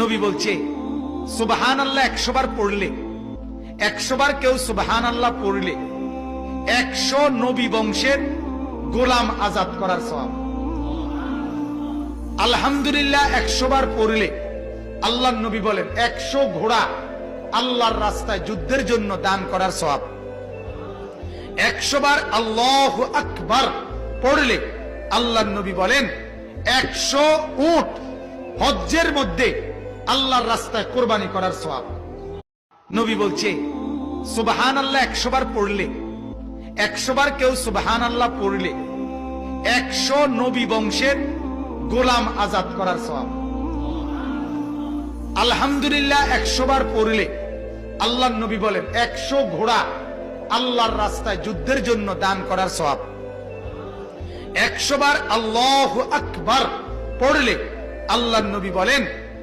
নবী বলছে সুবহানাল্লাহ 100 বার পড়লে, 100 বার কেউ সুবহানাল্লাহ পড়লে 100 নবী বংশের গোলাম আজাদ করার সওয়াব। আলহামদুলিল্লাহ 100 বার পড়লে আল্লাহর নবী বলেন 100 ঘোড়া আল্লাহর রাস্তায় যুদ্ধের জন্য দান করার সওয়াব। 100 বার আল্লাহু আকবার পড়লে আল্লাহর নবী বলেন 100 উট হজ্জের মধ্যে আল্লাহর রাস্তায় কোরবানি করার সওয়াব। নবী বলছে সুবহানাল্লাহ 100 বার পড়লে, 100 বার কেউ সুবহানাল্লাহ পড়লে 100 নবী বংশের গোলাম আজাদ করার সওয়াব। আলহামদুলিল্লাহ 100 বার পড়লে আল্লাহর নবী বলেন 100 ঘোড়া আল্লাহর রাস্তায় যুদ্ধের জন্য দান করার সওয়াব। 100 বার আল্লাহু আকবার পড়লে আল্লাহর নবী বলেন